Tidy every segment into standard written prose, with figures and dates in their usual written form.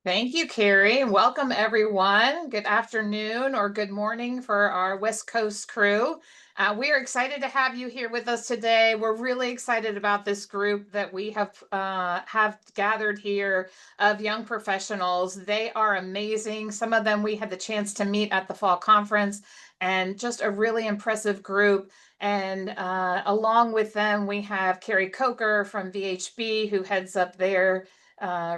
Thank you, Carrie. Welcome, everyone. Good afternoon or good morning for our West Coast crew. We are excited to have you here with us today. We're really excited about this group that we have gathered here of young professionals. They are amazing. Some of them we had the chance to meet at the fall conference, and just a really impressive group. And along with them, we have Carrie Coker from VHB, who heads up their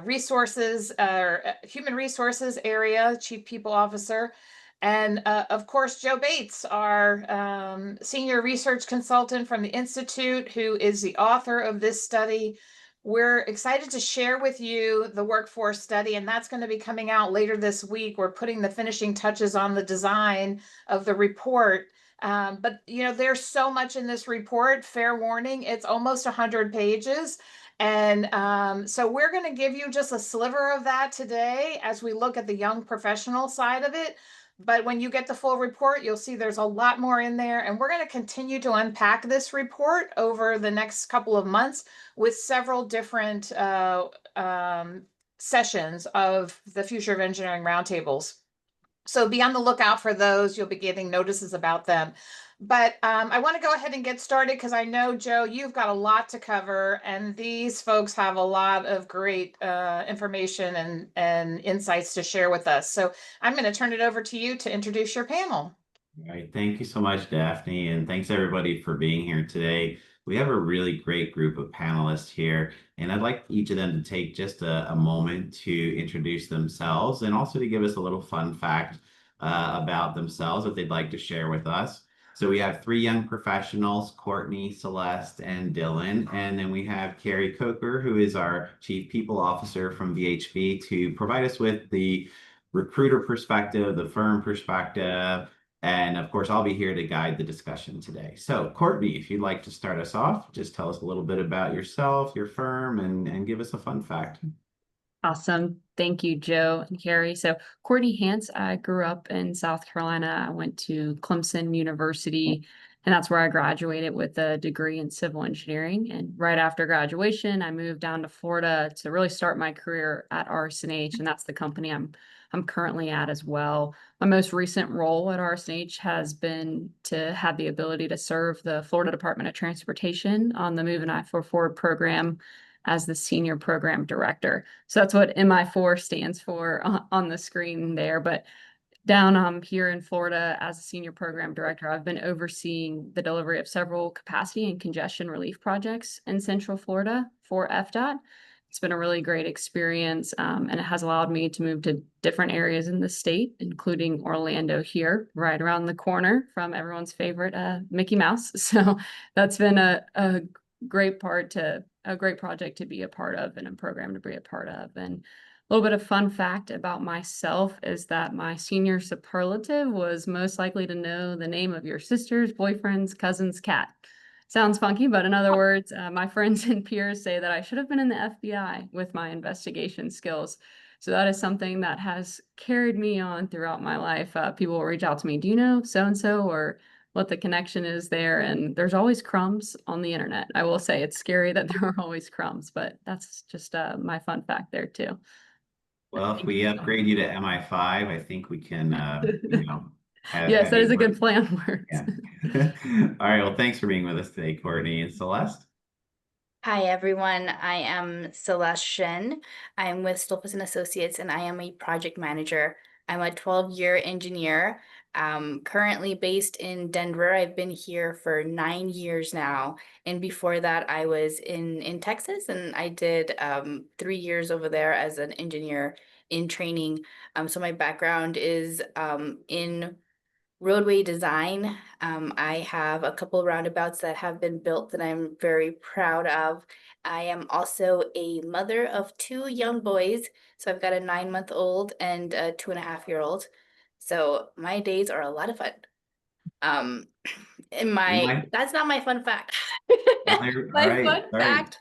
resources or human resources area, chief people officer. And of course, Joe Bates, our senior research consultant from the Institute, who is the author of this study. We're excited to share with you the workforce study, and that's going to be coming out later this week. We're putting the finishing touches on the design of the report. But there's so much in this report. Fair warning, it's almost 100 pages. And so we're going to give you just a sliver of that today as we look at the young professional side of it. But when you get the full report, you'll see there's a lot more in there. And we're going to continue to unpack this report over the next couple of months with several different sessions of the Future of Engineering Roundtables. So be on the lookout for those. You'll be getting notices about them. But I want to go ahead and get started because I know, Joe, you've got a lot to cover, and these folks have a lot of great information and insights to share with us. So I'm going to turn it over to you to introduce your panel. All right. Thank you so much, Daphne, and thanks everybody for being here today. We have a really great group of panelists here, and I'd like each of them to take just a moment to introduce themselves and also to give us a little fun fact about themselves that they'd like to share with us. So we have three young professionals, Courtney, Celeste, and Dylan. And then we have Carrie Coker, who is our Chief People Officer from VHB, to provide us with the recruiter perspective, the firm perspective, and of course, I'll be here to guide the discussion today. So, Courtney, if you'd like to start us off, just tell us a little bit about yourself, your firm, and give us a fun fact. Awesome. Thank you, Joe and Carrie. So, Courtney Hance, I grew up in South Carolina. I went to Clemson University, and that's where I graduated with a degree in civil engineering. And right after graduation, I moved down to Florida to really start my career at RS&H, and that's the company I'm currently at as well. My most recent role at RS&H has been to have the ability to serve the Florida Department of Transportation on the Move and I-4 program as the senior program director. So that's what MI4 stands for on the screen there. But down here in Florida as a senior program director, I've been overseeing the delivery of several capacity and congestion relief projects in Central Florida for FDOT. It's been a really great experience, and it has allowed me to move to different areas in the state, including Orlando here, right around the corner from everyone's favorite Mickey Mouse. So that's been a great project to be a part of and a program to be a part of. And a little bit of fun fact about myself is that my senior superlative was most likely to know the name of your sister's boyfriend's cousin's cat. Sounds funky, but in other words, my friends and peers say that I should have been in the FBI with my investigation skills. So that is something that has carried me on throughout my life. People will reach out to me, do you know so-and-so, or what the connection is there? And there's always crumbs on the internet. I will say it's scary that there are always crumbs, but that's just my fun fact there too. Well, if we upgrade you to MI5, I think we can, Yes, have that you is a work. good plan. Yeah. All right. Well, thanks for being with us today, Courtney and Celeste. Hi, everyone. I am Celeste Shen. I'm with Stolfus and Associates, and I am a project manager. I'm a 12-year engineer, currently based in Denver. I've been here for 9 years now. And before that, I was in Texas, and I did 3 years over there as an engineer in training. So my background is in roadway design. I have a couple roundabouts that have been built that I'm very proud of. I am also a mother of two young boys. So I've got a 9-month-old and a 2.5-year-old. So my days are a lot of fun. Um, that's not my fun fact. All My right. fun fact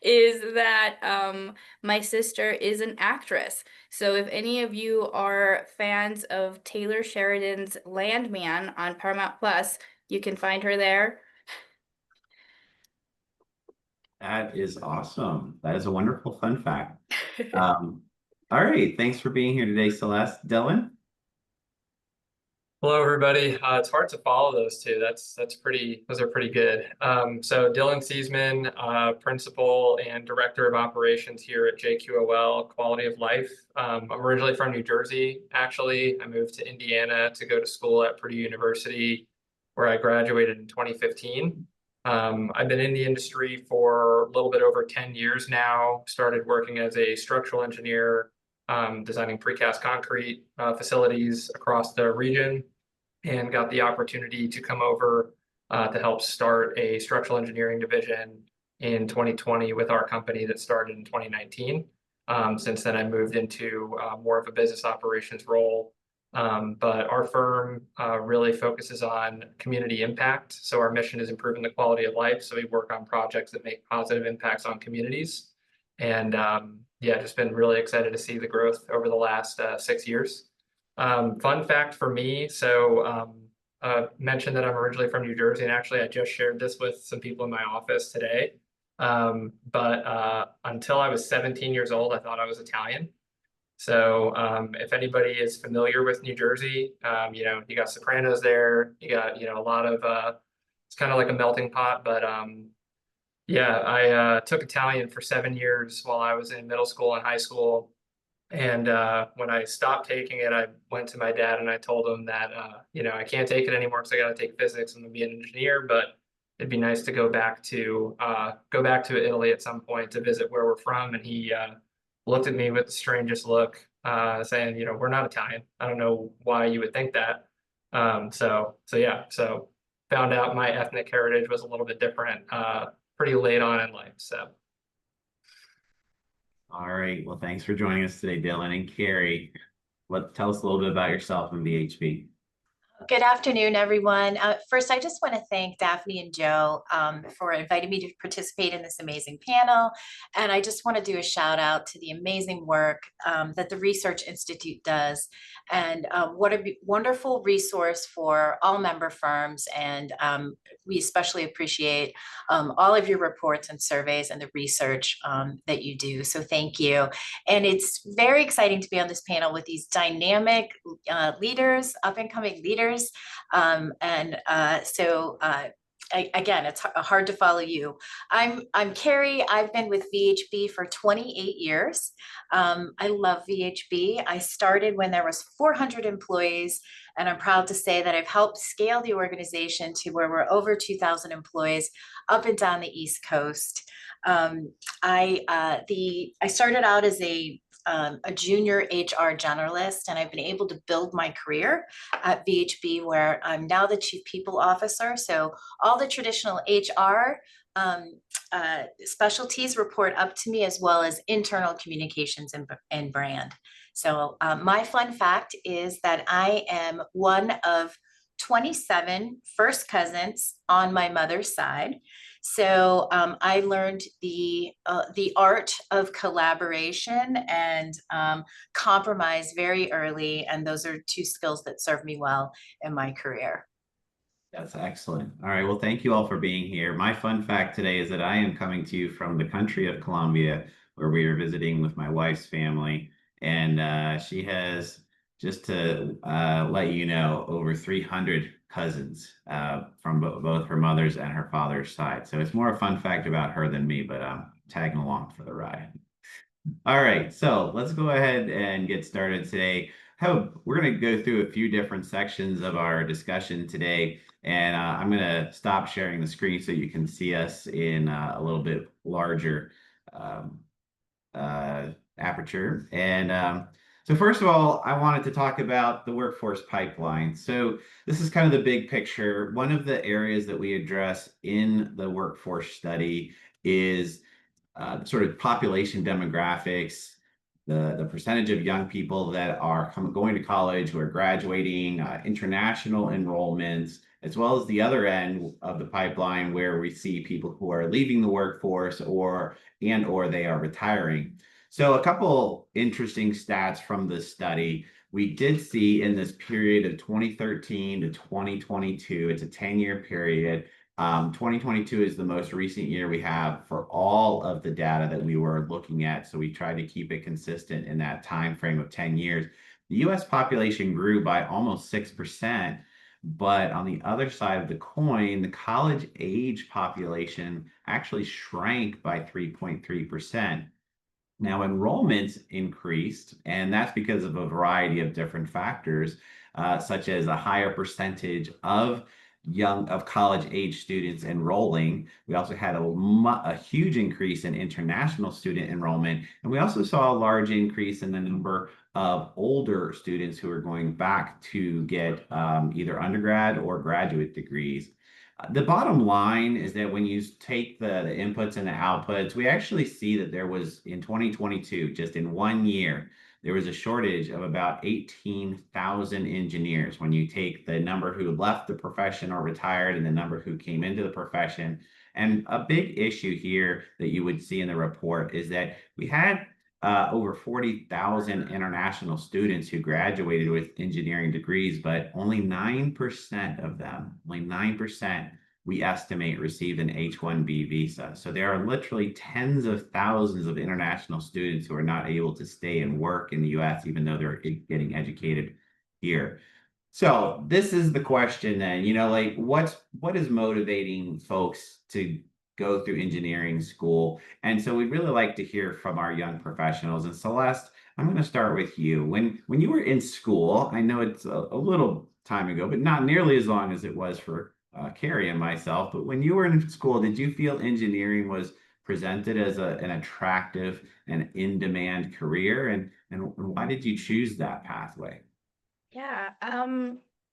is that my sister is an actress. So if any of you are fans of Taylor Sheridan's Landman on Paramount Plus, you can find her there. That is awesome. That is a wonderful fun fact. Um, All right, thanks for being here today, Celeste. Dylan? Hello, everybody. It's hard to follow those two. Those are pretty good. So Dylan Seasman, Principal and Director of Operations here at JQOL Quality of Life. I'm originally from New Jersey, actually. I moved to Indiana to go to school at Purdue University, where I graduated in 2015. I've been in the industry for a little bit over 10 years now, started working as a structural engineer, designing precast concrete facilities across the region, and got the opportunity to come over to help start a structural engineering division in 2020 with our company that started in 2019. Since then, I moved into more of a business operations role. But our firm really focuses on community impact. So our mission is improving the quality of life. So we work on projects that make positive impacts on communities. And yeah, just been really excited to see the growth over the last 6 years. Fun fact for me, so mentioned that I'm originally from New Jersey, and actually I just shared this with some people in my office today. But until I was 17 years old, I thought I was Italian. So if anybody is familiar with New Jersey, you got Sopranos there, you got, a lot of, it's kind of like a melting pot, but yeah, I took Italian for 7 years while I was in middle school and high school. And when I stopped taking it, I went to my dad and I told him that, I can't take it anymore because I got to take physics. I'm going to be an engineer, but it'd be nice to go back to Italy at some point to visit where we're from. And he looked at me with the strangest look, saying, we're not Italian. I don't know why you would think that. So found out my ethnic heritage was a little bit different pretty late on in life. So. All right, well, thanks for joining us today, Dylan. And Carrie, tell us a little bit about yourself and VHB. Good afternoon, everyone. First, I just want to thank Daphne and Joe for inviting me to participate in this amazing panel. And I just want to do a shout out to the amazing work that the Research Institute does. And what a wonderful resource for all member firms. And we especially appreciate all of your reports and surveys and the research that you do. So thank you. And it's very exciting to be on this panel with these dynamic leaders, up and coming leaders. Again, it's hard to follow you. I'm Carrie. I've been with VHB for 28 years. I love VHB. I started when there was 400 employees, and I'm proud to say that I've helped scale the organization to where we're over 2,000 employees up and down the East Coast. I started out as a junior HR generalist, and I've been able to build my career at VHB, where I'm now the Chief People Officer. So all the traditional HR specialties report up to me, as well as internal communications and brand. So my fun fact is that I am one of 27 first cousins on my mother's side. So I learned the art of collaboration and compromise very early, and those are two skills that serve me well in my career. That's excellent. All right, well, thank you all for being here. My fun fact today is that I am coming to you from the country of Colombia, where we are visiting with my wife's family, and she has, just to let you know, over 300 cousins from both her mother's and her father's side. So it's more a fun fact about her than me, but I'm tagging along for the ride. All right, so let's go ahead and get started today. We're going to go through a few different sections of our discussion today, and I'm going to stop sharing the screen so you can see us in a little bit larger aperture. And so first of all, I wanted to talk about the workforce pipeline. So this is kind of the big picture. One of the areas that we address in the workforce study is sort of population demographics, the percentage of young people that are going to college, who are graduating, international enrollments, as well as the other end of the pipeline where we see people who are leaving the workforce or they are retiring. So a couple interesting stats from this study. We did see in this period of 2013 to 2022, it's a 10-year period, 2022 is the most recent year we have for all of the data that we were looking at. So we tried to keep it consistent in that time frame of 10 years. The US population grew by almost 6%, but on the other side of the coin, the college age population actually shrank by 3.3%. Now, enrollments increased, and that's because of a variety of different factors, such as a higher percentage of college age students enrolling. We also had a huge increase in international student enrollment, and we also saw a large increase in the number of older students who are going back to get either undergrad or graduate degrees. The bottom line is that when you take the inputs and the outputs, we actually see that there was in 2022, just in 1 year, there was a shortage of about 18,000 engineers. When you take the number who left the profession or retired and the number who came into the profession. And a big issue here that you would see in the report is that we had over 40,000 international students who graduated with engineering degrees, but only 9% of them, only 9%, we estimate received an H-1B visa. So there are literally tens of thousands of international students who are not able to stay and work in the US, even though they're getting educated here. So this is the question then, like what is motivating folks to go through engineering school? And so we'd really like to hear from our young professionals. And Celeste, I'm going to start with you. When you were in school, I know it's a little time ago, but not nearly as long as it was for Carrie and myself. But when you were in school, did you feel engineering was presented as an attractive and in-demand career? And why did you choose that pathway? Yeah,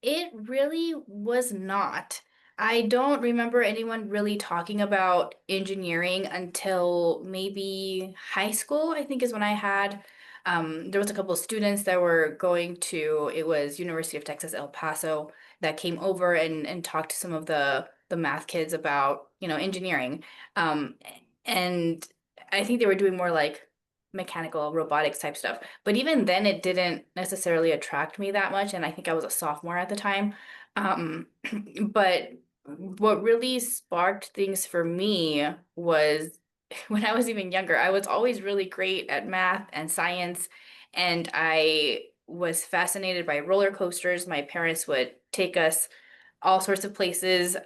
it really was not. I don't remember anyone really talking about engineering until maybe high school, I think is when I had. There was a couple of students that were going to, it was University of Texas, El Paso, that came over and talked to some of the math kids about, engineering. Um, and I think they were doing more like mechanical robotics type stuff. But even then, it didn't necessarily attract me that much. And I think I was a sophomore at the time. Um, but what really sparked things for me was when I was even younger, I was always really great at math and science. And I was fascinated by roller coasters. My parents would take us all sorts of places.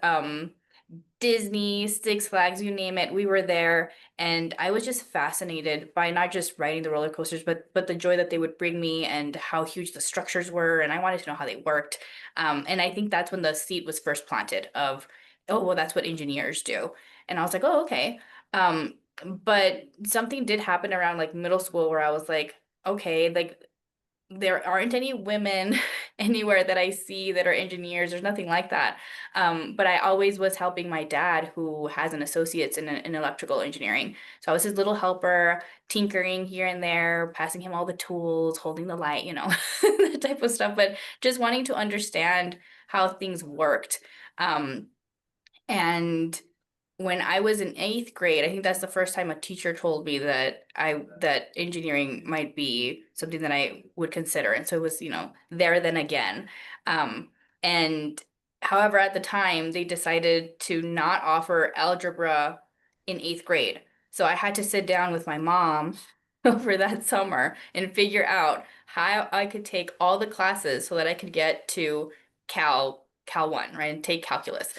Disney, Six Flags, you name it, we were there, and I was just fascinated by not just riding the roller coasters, but the joy that they would bring me and how huge the structures were, and I wanted to know how they worked. And I think that's when the seed was first planted of, oh, well, that's what engineers do. And I was like, oh, okay. But something did happen around like middle school where I was like, okay, like there aren't any women anywhere that I see that are engineers. There's nothing like that. But I always was helping my dad, who has an associate's in electrical engineering. So I was his little helper, tinkering here and there, passing him all the tools, holding the light, that type of stuff. But just wanting to understand how things worked. And when I was in 8th grade, I think that's the first time a teacher told me that engineering might be something that I would consider. And so it was, there then again. And however, at the time, they decided to not offer algebra in 8th grade. So I had to sit down with my mom over that summer and figure out how I could take all the classes so that I could get to Cal 1, right, and take calculus.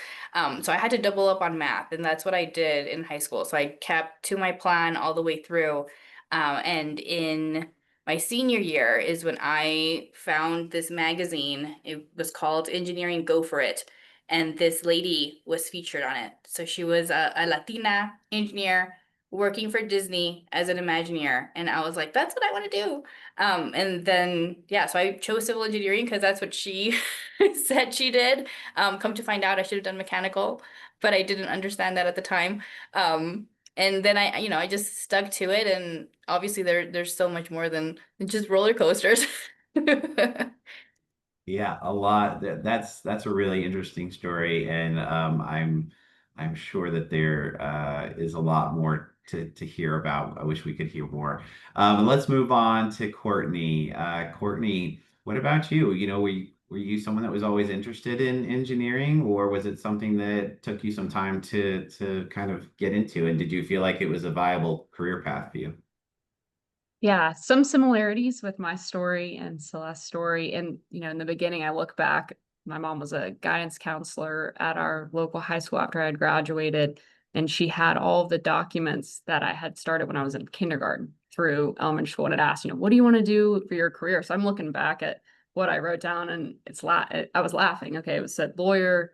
So I had to double up on math, and that's what I did in high school. So I kept to my plan all the way through. And in my senior year is when I found this magazine. It was called Engineering Go For It. And this lady was featured on it. So she was a Latina engineer working for Disney as an Imagineer. And I was like, that's what I want to do. And then, yeah, so I chose civil engineering because that's what she said she did. Come to find out, I should have done mechanical, but I didn't understand that at the time. And then I just stuck to it. And obviously there's so much more than just roller coasters. Yeah, a lot. That's a really interesting story, and I'm sure that there is a lot more to hear about. I wish we could hear more. Let's move on to Courtney. Courtney, what about you? Were were you someone that was always interested in engineering, or was it something that took you some time to kind of get into? And did you feel like it was a viable career path for you? Yeah, some similarities with my story and Celeste's story. And, in the beginning, I look back, my mom was a guidance counselor at our local high school after I had graduated. And she had all of the documents that I had started when I was in kindergarten through elementary school. And it asked, what do you want to do for your career? So I'm looking back at what I wrote down, and I was laughing. Okay, it was said lawyer,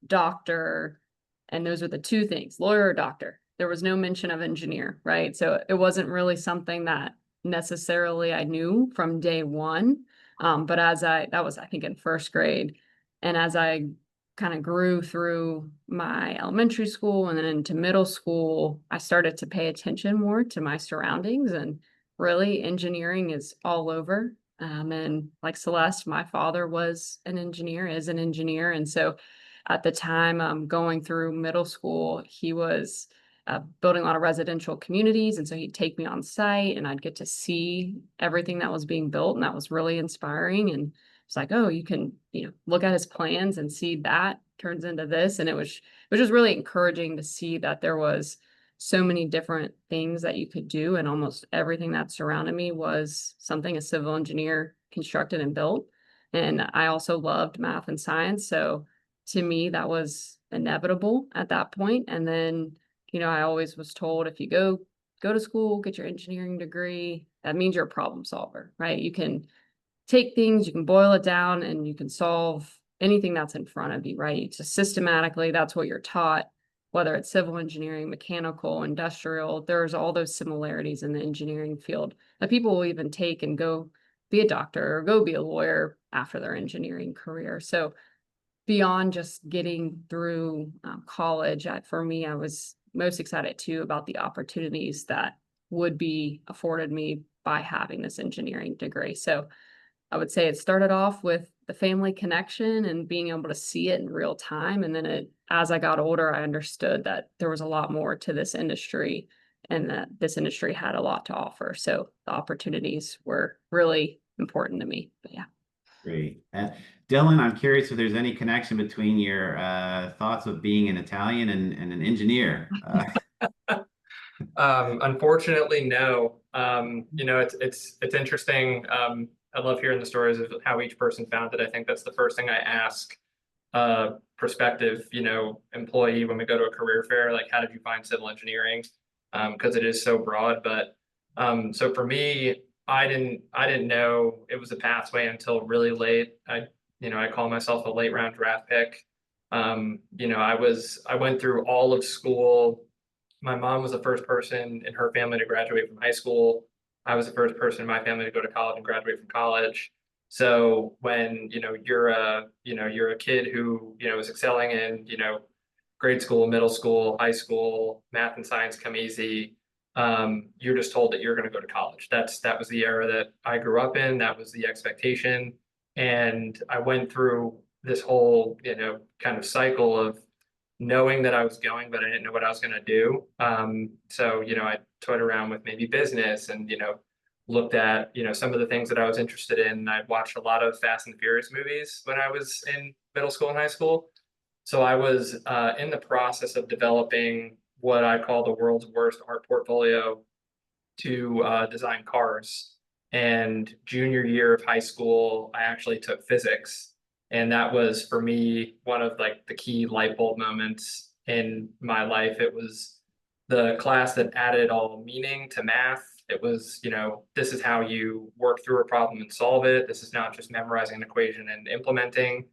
doctor, and those are the two things, lawyer or doctor. There was no mention of engineer, right? So it wasn't really something that necessarily I knew from day one. But that was, I think, in first grade. And as I kind of grew through my elementary school and then into middle school, I started to pay attention more to my surroundings, and really engineering is all over. And like Celeste, my father was an engineer, is an engineer. And so at the time, going through middle school, he was building a lot of residential communities. And so he'd take me on site and I'd get to see everything that was being built. And that was really inspiring. And it's like, oh, you can, look at his plans and see that turns into this. And it was just really encouraging to see that there was so many different things that you could do. And almost everything that surrounded me was something a civil engineer constructed and built. And I also loved math and science. So to me, that was inevitable at that point. And then I always was told, if you go to school, get your engineering degree, that means you're a problem solver, right? You can take things, you can boil it down, and you can solve anything that's in front of you, right? So systematically, that's what you're taught, whether it's civil engineering, mechanical, industrial. There's all those similarities in the engineering field that people will even take and go be a doctor or go be a lawyer after their engineering career. So beyond just getting through college, for me, I was most excited too about the opportunities that would be afforded me by having this engineering degree. So I would say it started off with the family connection and being able to see it in real time. And then as I got older, I understood that there was a lot more to this industry and that this industry had a lot to offer. So the opportunities were really important to me. But yeah. Great. Dylan, I'm curious if there's any connection between your thoughts of being an Italian and an engineer. Unfortunately, no. It's interesting. I love hearing the stories of how each person found it. I think that's the first thing I ask prospective, employee when we go to a career fair, like, how did you find civil engineering? Because it is so broad. But so for me, I didn't know it was a pathway until really late. I call myself a late round draft pick. I went through all of school. My mom was the first person in her family to graduate from high school. I was the first person in my family to go to college and graduate from college. So when, you're a kid who, is excelling in, grade school, middle school, high school, math and science come easy. You're just told that you're going to go to college. That was the era that I grew up in. That was the expectation. And I went through this whole, kind of cycle of knowing that I was going, but I didn't know what I was going to do. So, I toyed around with maybe business and, looked at, some of the things that I was interested in. I watched a lot of Fast and Furious movies when I was in middle school and high school. So I was in the process of developing what I call the world's worst art portfolio to design cars. And junior year of high school, I actually took physics. And that was for me one of like the key light bulb moments in my life. It was the class that added all meaning to math. It was, this is how you work through a problem and solve it. This is not just memorizing an equation and implementing.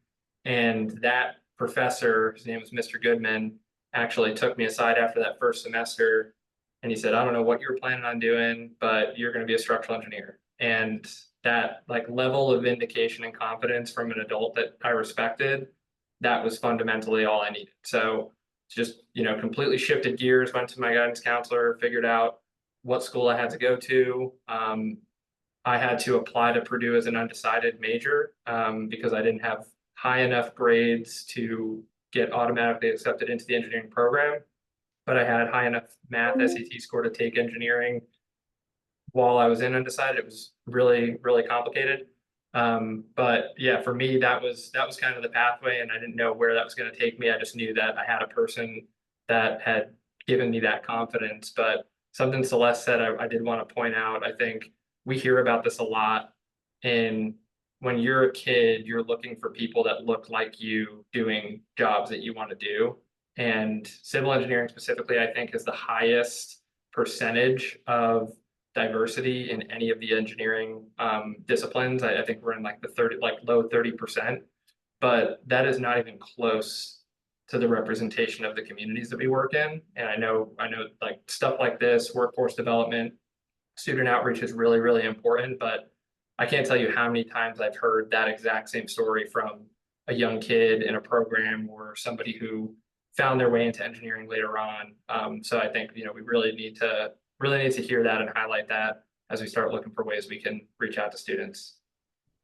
And that professor, his name was Mr. Goodman, actually took me aside after that first semester. And he said, I don't know what you're planning on doing, but you're going to be a structural engineer. And that like level of vindication and confidence from an adult that I respected, that was fundamentally all I needed. So just, completely shifted gears, went to my guidance counselor, figured out what school I had to go to. I had to apply to Purdue as an undecided major because I didn't have high enough grades to get automatically accepted into the engineering program. But I had high enough math SAT score to take engineering while I was in undecided. It was really, really complicated. But yeah, for me, that was kind of the pathway, and I didn't know where that was going to take me. I just knew that I had a person that had given me that confidence. But something Celeste said, I did want to point out. I think we hear about this a lot. And when you're a kid, you're looking for people that look like you doing jobs that you want to do. And civil engineering specifically, I think, is the highest percentage of diversity in any of the engineering disciplines. I think we're in like the 30, like low 30%, but that is not even close to the representation of the communities that we work in. And I know like stuff like this, workforce development, student outreach is really, really important, but I can't tell you how many times I've heard that exact same story from a young kid in a program or somebody who found their way into engineering later on. So I think, we really need to hear that and highlight that as we start looking for ways we can reach out to students.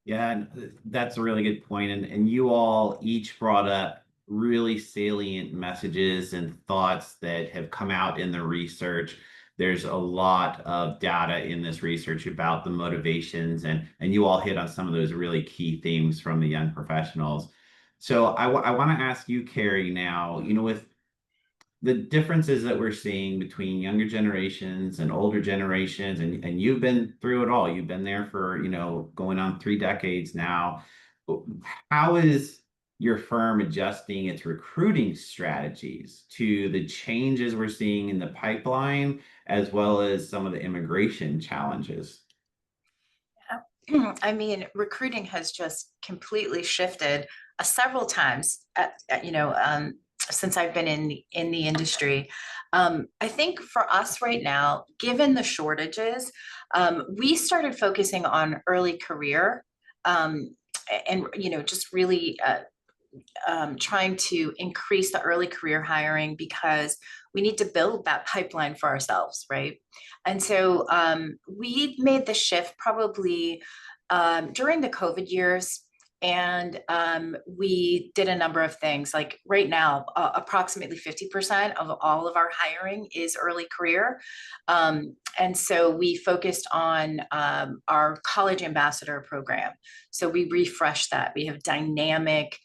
Yeah, and that's a really good point. And you all each brought up really salient messages and thoughts that have come out in the research. There's a lot of data in this research about the motivations, and you all hit on some of those really key themes from the young professionals. So I want to ask you, Carrie, now, with the differences that we're seeing between younger generations and older generations, and you've been through it all. You've been there for, going on 3 decades now. How is your firm adjusting its recruiting strategies to the changes we're seeing in the pipeline, as well as some of the immigration challenges? I mean, recruiting has just completely shifted several times, since I've been in the industry. I think for us right now, given the shortages, we started focusing on early career, and just really trying to increase the early career hiring, because we need to build that pipeline for ourselves, right? And so we made the shift probably during the COVID years. And we did a number of things. Like right now, approximately 50% of all of our hiring is early career. And so we focused on our college ambassador program. So we refreshed that. We have dynamic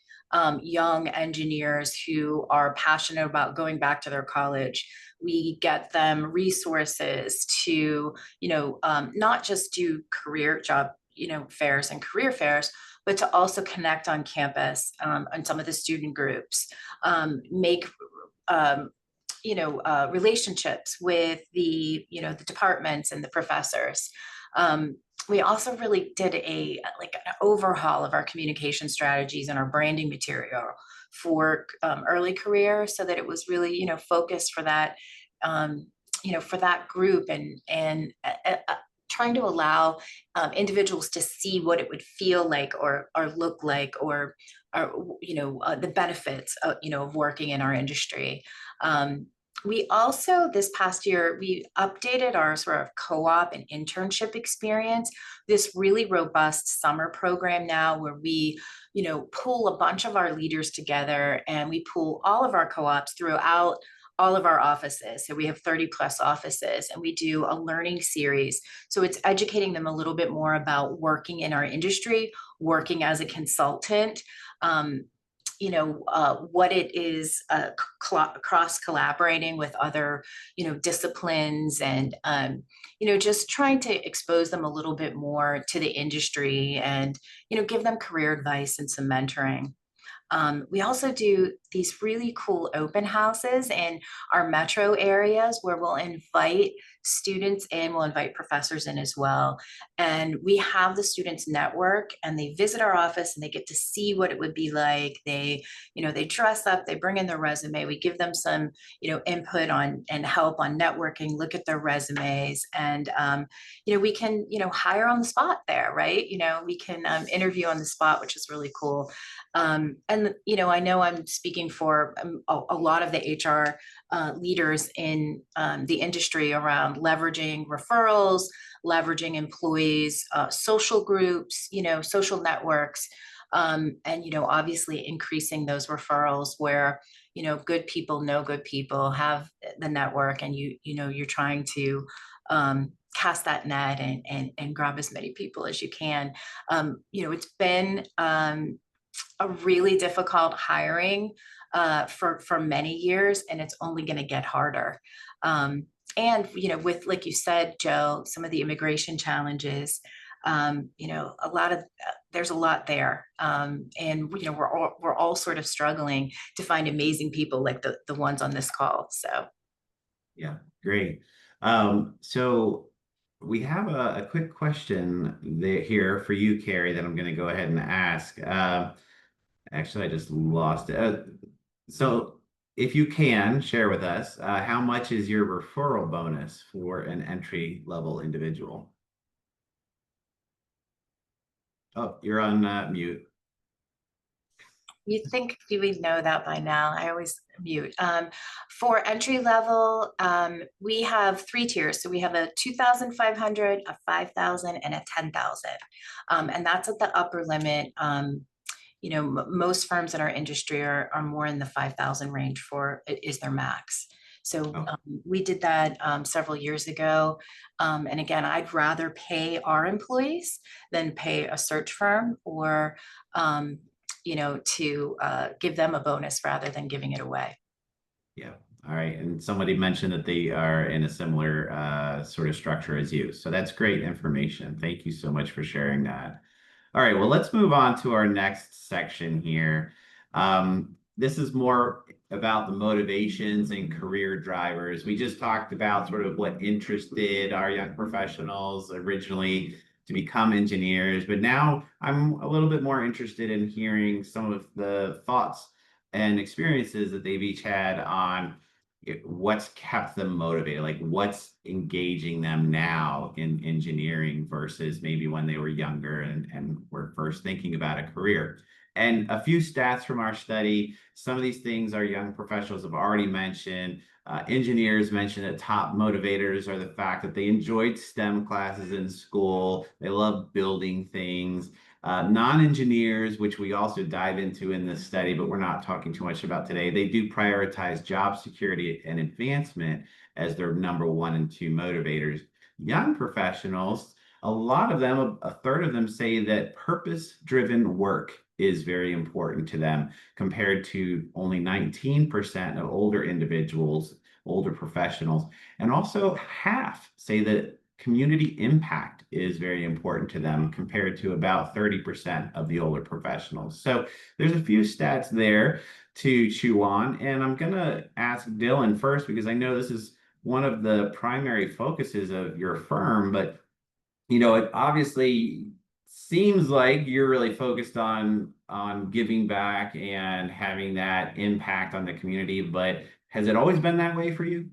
young engineers who are passionate about going back to their college. We get them resources to, not just do career job, fairs and career fairs, but to also connect on campus on some of the student groups, make relationships with the departments and the professors. We also really did an overhaul of our communication strategies and our branding material for early career, so that it was really focused for that for that group, and trying to allow individuals to see what it would feel like or look like, or the benefits of working in our industry. We also, this past year, we updated our sort of co-op and internship experience, this really robust summer program now, where we, pull a bunch of our leaders together, and we pull all of our co-ops throughout all of our offices. So we have 30 plus offices, and we do a learning series. So it's educating them a little bit more about working in our industry, working as a consultant, what it is, cross collaborating with other, disciplines, and, just trying to expose them a little bit more to the industry, and, give them career advice and some mentoring. We also do these really cool open houses in our metro areas, where we'll invite students in, we'll invite professors in as well. And we have the students network, and they visit our office, and they get to see what it would be like. They dress up, they bring in their resume, we give them some, input on and help on networking, look at their resumes, and, we can, hire on the spot there, right? We can interview on the spot, which is really cool. And, I know I'm speaking for a lot of the HR leaders in the industry around leveraging referrals, leveraging employees, social groups, social networks, and, obviously increasing those referrals where, good people know good people, have the network, and you're trying to, cast that net and grab as many people as you can. It's been a really difficult hiring for many years, and it's only going to get harder. And with, like you said, Joe, some of the immigration challenges, there's a lot there, and we're all sort of struggling to find amazing people like the ones on this call. So Yeah, great. So we have a quick question here for you, Carrie, that I'm going to go ahead and ask. Actually, I just lost it. So if you can share with us, how much is your referral bonus for an entry level individual? Oh, you're on mute. you'd think you would know that by now. I always mute. For entry level, we have 3 tiers. So we have a 2,500, a 5,000, and a 10,000. And that's at the upper limit. Most firms in our industry are more in the 5,000 range for is their max. So we did that several years ago. And again, I'd rather pay our employees than pay a search firm or to give them a bonus rather than giving it away. Yeah. All right. And somebody mentioned that they are in a similar sort of structure as you. So that's great information. Thank you so much for sharing that. All right, well, let's move on to our next section here. This is more about the motivations and career drivers. We just talked about sort of what interested our young professionals originally to become engineers, but now I'm a little bit more interested in hearing some of the thoughts and experiences that they've each had on what's kept them motivated, like what's engaging them now in engineering versus maybe when they were younger and were first thinking about a career. And a few stats from our study, some of these things our young professionals have already mentioned. Engineers mentioned that top motivators are the fact that they enjoyed STEM classes in school, they love building things. Non-engineers, which we also dive into in this study, but we're not talking too much about today, they do prioritize job security and advancement as their number 1 and 2 motivators. Young professionals, a lot of them, a third of them say that purpose-driven work is very important to them, compared to only 19% of older individuals, older professionals. And also half say that community impact is very important to them, compared to about 30% of the older professionals. So there's a few stats there to chew on. And I'm going to ask Dylan first, because I know this is one of the primary focuses of your firm, but it obviously seems like you're really focused on giving back and having that impact on the community, but has it always been that way for you?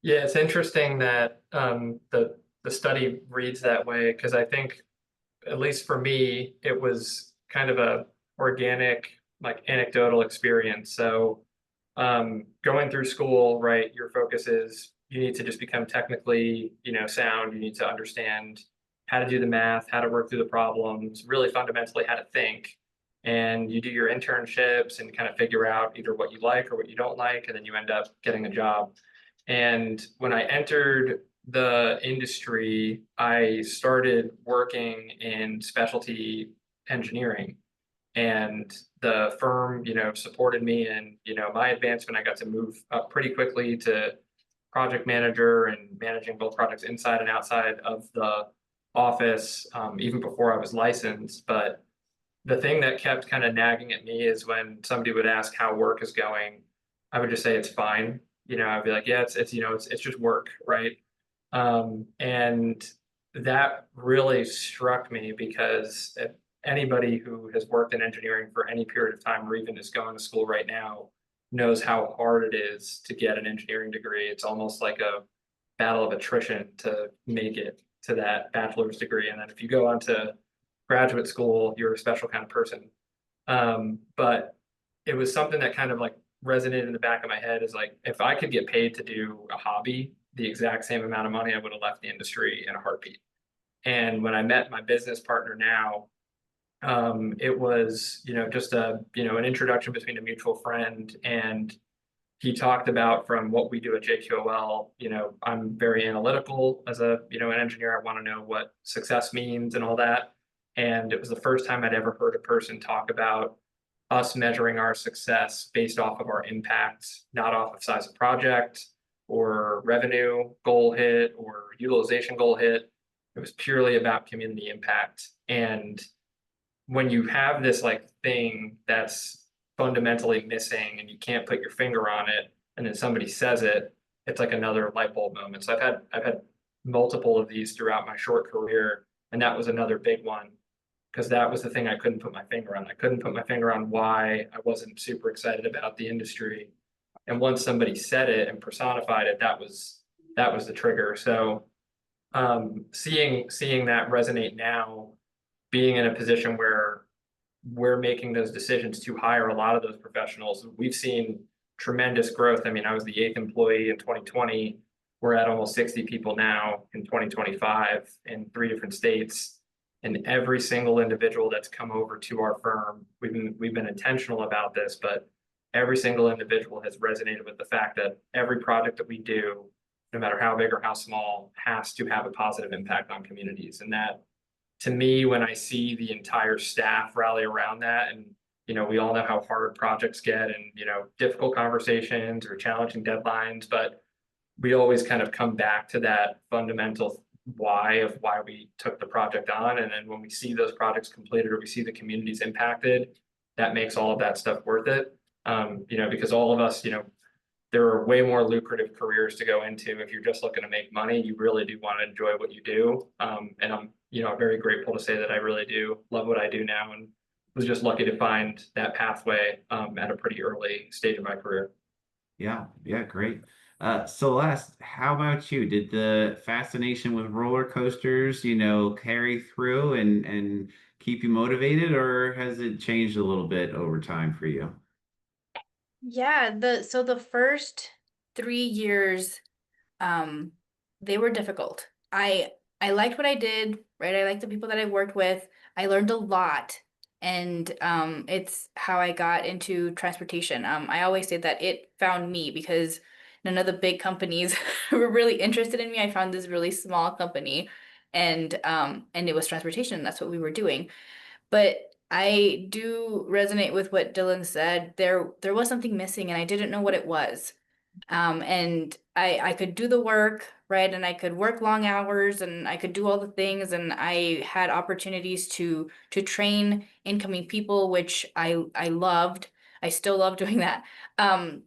Yeah, it's interesting that the study reads that way, because I think, at least for me, it was kind of a organic, like anecdotal experience. So going through school, right, your focus is you need to just become technically, sound. You need to understand how to do the math, how to work through the problems, really fundamentally how to think. And you do your internships and kind of figure out either what you like or what you don't like, and then you end up getting a job. And when I entered the industry, I started working in specialty engineering, and the firm, supported me, and, my advancement. I got to move up pretty quickly to project manager and managing both projects inside and outside of the office, even before I was licensed. But the thing that kept kind of nagging at me is when somebody would ask how work is going, I would just say it's fine. I'd be like, yeah, it's just work, right? And that really struck me, because if anybody who has worked in engineering for any period of time, or even is going to school right now, knows how hard it is to get an engineering degree. It's almost like a battle of attrition to make it to that bachelor's degree. And then if you go on to graduate school, you're a special kind of person. But it was something that kind of like resonated in the back of my head, is like, if I could get paid to do a hobby the exact same amount of money, I would have left the industry in a heartbeat. And when I met my business partner now, it was, just an introduction between a mutual friend, and he talked about from what we do at JQOL, I'm very analytical as an engineer. I want to know what success means and all that. And it was the first time I'd ever heard a person talk about us measuring our success based off of our impact, not off of size of project or revenue goal hit or utilization goal hit. It was purely about community impact. And when you have this like thing that's fundamentally missing and you can't put your finger on it, and then somebody says it, it's like another light bulb moment. So I've had multiple of these throughout my short career, and that was another big one because that was the thing I couldn't put my finger on. I couldn't put my finger on why I wasn't super excited about the industry. And once somebody said it and personified it, that was the trigger. So seeing that resonate now, being in a position where we're making those decisions to hire a lot of those professionals, we've seen tremendous growth. I mean, I was the 8th employee in 2020. We're at almost 60 people now in 2025 in 3 different states. And every single individual that's come over to our firm, we've been intentional about this, but every single individual has resonated with the fact that every project that we do, no matter how big or how small, has to have a positive impact on communities. And that, to me, when I see the entire staff rally around that, and we all know how hard projects get, and difficult conversations or challenging deadlines, but we always kind of come back to that fundamental why of why we took the project on. And then when we see those projects completed or we see the communities impacted, that makes all of that stuff worth it. Because all of us, there are way more lucrative careers to go into. If you're just looking to make money, you really do want to enjoy what you do. And I'm very grateful to say that I really do love what I do now, and was just lucky to find that pathway at a pretty early stage of my career. Yeah, great. Celeste, how about you? Did the fascination with roller coasters, carry through and keep you motivated, or has it changed a little bit over time for you? Yeah, the first 3 years, they were difficult. I liked what I did, right? I liked the people that I worked with. I learned a lot, and it's how I got into transportation. I always say that it found me because none of the big companies were really interested in me. I found this really small company, and it was transportation, and that's what we were doing. But I do resonate with what Dylan said. There was something missing, and I didn't know what it was. And I could do the work, right? And I could work long hours, and I could do all the things, and I had opportunities to train incoming people, which I loved. I still love doing that. Um,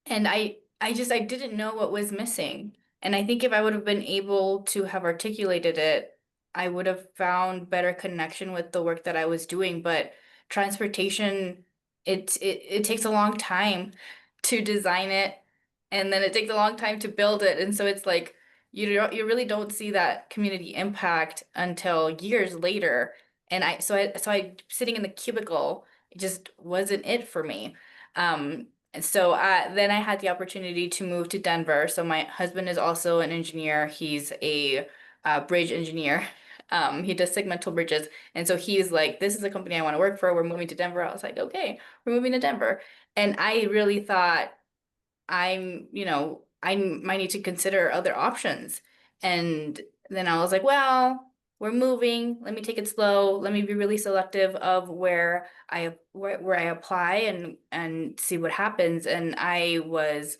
and I didn't know what was missing. And I think if I would have been able to have articulated it, I would have found better connection with the work that I was doing. But transportation, it takes a long time to design it, and then it takes a long time to build it. And so it's like you really don't see that community impact until years later. And I sitting in the cubicle, it just wasn't it for me. And so then I had the opportunity to move to Denver. So my husband is also an engineer. He's a bridge engineer. He does segmental bridges. And so he's like, this is a company I want to work for. We're moving to Denver. I was like, okay, we're moving to Denver. And I really thought I might need to consider other options. And then I was like, well, we're moving. Let me take it slow. Let me be really selective of where I apply and see what happens. And I was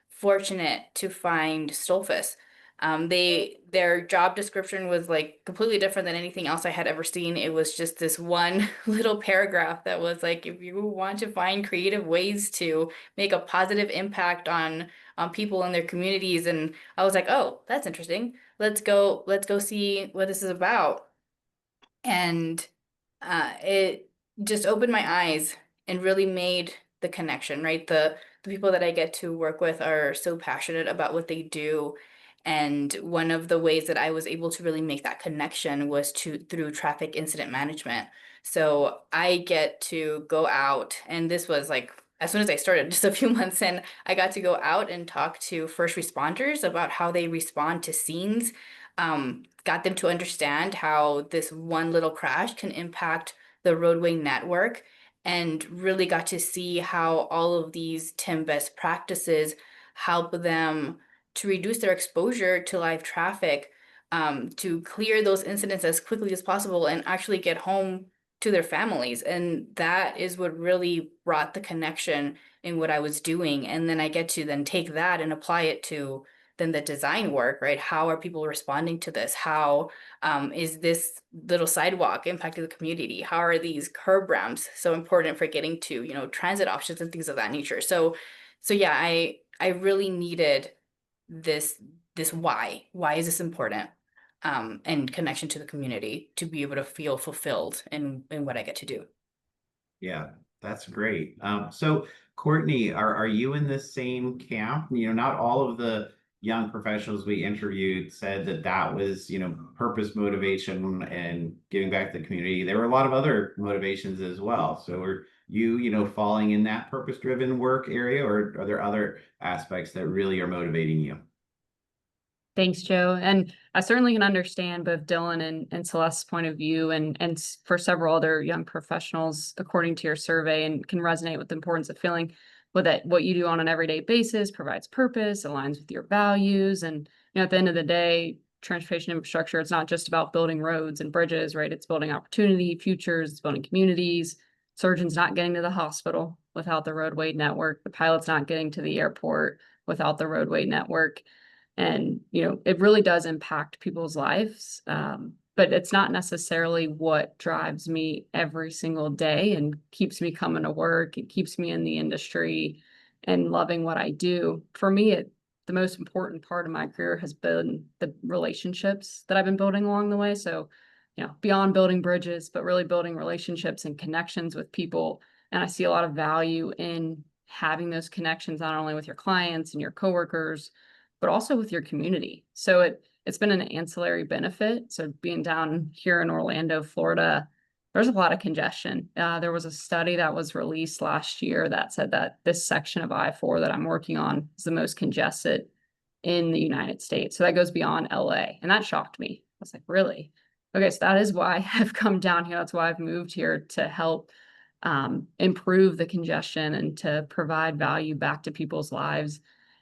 fortunate to find Stolfus. Their job description was like completely different than anything else I had ever seen. It was just this one little paragraph that was like, if you want to find creative ways to make a positive impact on people in their communities. And I was like, oh, that's interesting. Let's go see what this is about. And it just opened my eyes and really made the connection, right? The people that I get to work with are so passionate about what they do. And one of the ways that I was able to really make that connection was through traffic incident management. So I get to go out, and this was like as soon as I started, just a few months in, I got to go out and talk to first responders about how they respond to scenes. Got them to understand how this one little crash can impact the roadway network. and really got to see how all of these TIM best practices help them to reduce their exposure to live traffic, to clear those incidents as quickly as possible and actually get home to their families. And that is what really brought the connection in what I was doing. And then I get to then take that and apply it to then the design work, right? How are people responding to this? How is this little sidewalk impacting the community? How are these curb ramps so important for getting to, you know, transit options and things of that nature? So yeah, I really needed this why is this important, and connection to the community to be able to feel fulfilled in what I get to do. Yeah, that's great. So Courtney, are you in the same camp? You know, not all of the young professionals we interviewed said that that was, you know, purpose, motivation, and giving back to the community. There were a lot of other motivations as well. So are you, you know, falling in that purpose-driven work area, or are there other aspects that really are motivating you? Thanks, Joe. And I certainly can understand both Dylan and Celeste's point of view, and for several other young professionals, according to your survey, and can resonate with the importance of feeling with that what you do on an everyday basis provides purpose, aligns with your values. And you know, at the end of the day, transportation infrastructure, it's not just about building roads and bridges, right? It's building opportunity, futures, it's building communities. Surgeons not getting to the hospital without the roadway network, the pilots not getting to the airport without the roadway network. And, you know, it really does impact people's lives. But it's not necessarily what drives me every single day and keeps me coming to work. It keeps me in the industry and loving what I do. For me, the most important part of my career has been the relationships that I've been building along the way. So, you know, beyond building bridges, but really building relationships and connections with people. And I see a lot of value in having those connections, not only with your clients and your coworkers, but also with your community. So it's been an ancillary benefit. So being down here in Orlando, Florida, there's a lot of congestion. There was a study that was released last year that said that this section of I-4 that I'm working on is the most congested in the United States. So that goes beyond LA. And that shocked me. I was like, really? Okay, so that is why I've come down here. That's why I've moved here, to help improve the congestion and to provide value back to people's lives.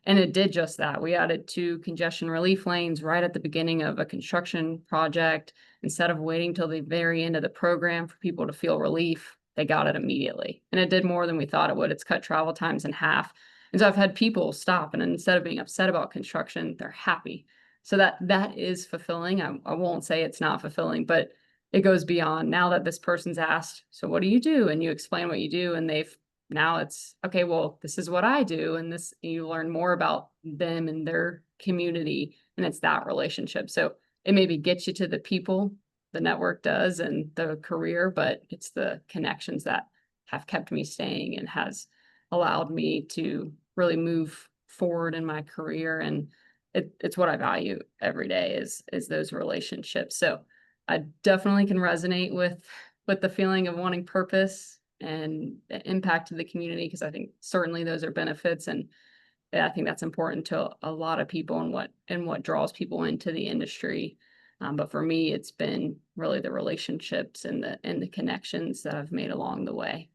And it did just that. We added 2 congestion relief lanes right at the beginning of a construction project. Instead of waiting till the very end of the program for people to feel relief, they got it immediately. And it did more than we thought it would. It's cut travel times in half. And so I've had people stop, and instead of being upset about construction, they're happy. So that is fulfilling. I won't say it's not fulfilling, but it goes beyond. Now that this person's asked, so what do you do? And you explain what you do, and now it's okay, well, this is what I do. And this, you learn more about them and their community, and it's that relationship. So it maybe gets you to the people, the network does, and the career, but it's the connections that have kept me staying and has allowed me to really move forward in my career. And it's what I value every day is those relationships. So I definitely can resonate with the feeling of wanting purpose and the impact to the community, because I think certainly those are benefits, and I think that's important to a lot of people and what draws people into the industry. But for me, it's been really the relationships and the connections that I've made along the way.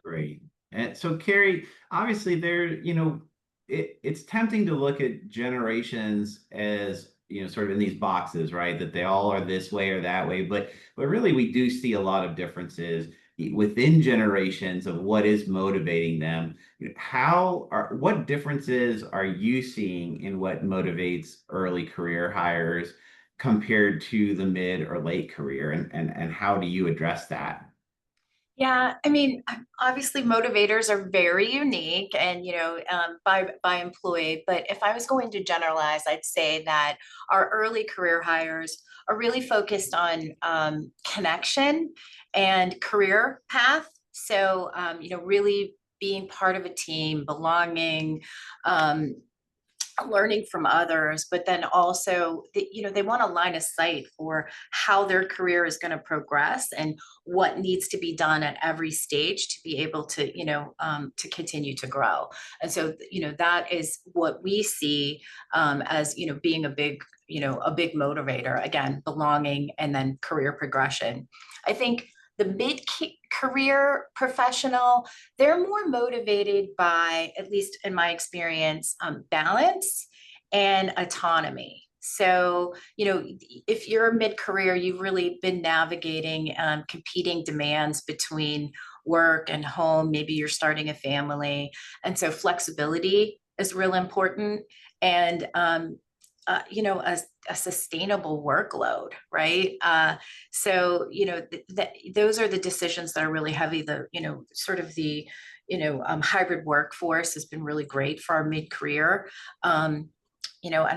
Great. And so, Carrie, obviously there, you know, it's tempting to look at generations as, you know, sort of in these boxes, right? That they all are this way or that way, but really we do see a lot of differences within generations of what is motivating them. You know, what differences are you seeing in what motivates early career hires compared to the mid or late career, and how do you address that? Yeah, I mean, obviously motivators are very unique and, by employee, but if I was going to generalize, I'd say that our early career hires are really focused on connection and career path. So, really being part of a team, belonging, um, learning from others, but then also they want a line of sight for how their career is going to progress and what needs to be done at every stage to be able to to continue to grow. And so that is what we see as being a big motivator, again, belonging and then career progression. I think The mid-career professional, they're more motivated by, at least in my experience, balance and autonomy. So, if you're mid-career, you've really been navigating competing demands between work and home. Maybe you're starting a family. And so flexibility is real important. And, a sustainable workload, right? So, those are the decisions that are really heavy. Hybrid workforce has been really great for our mid-career. And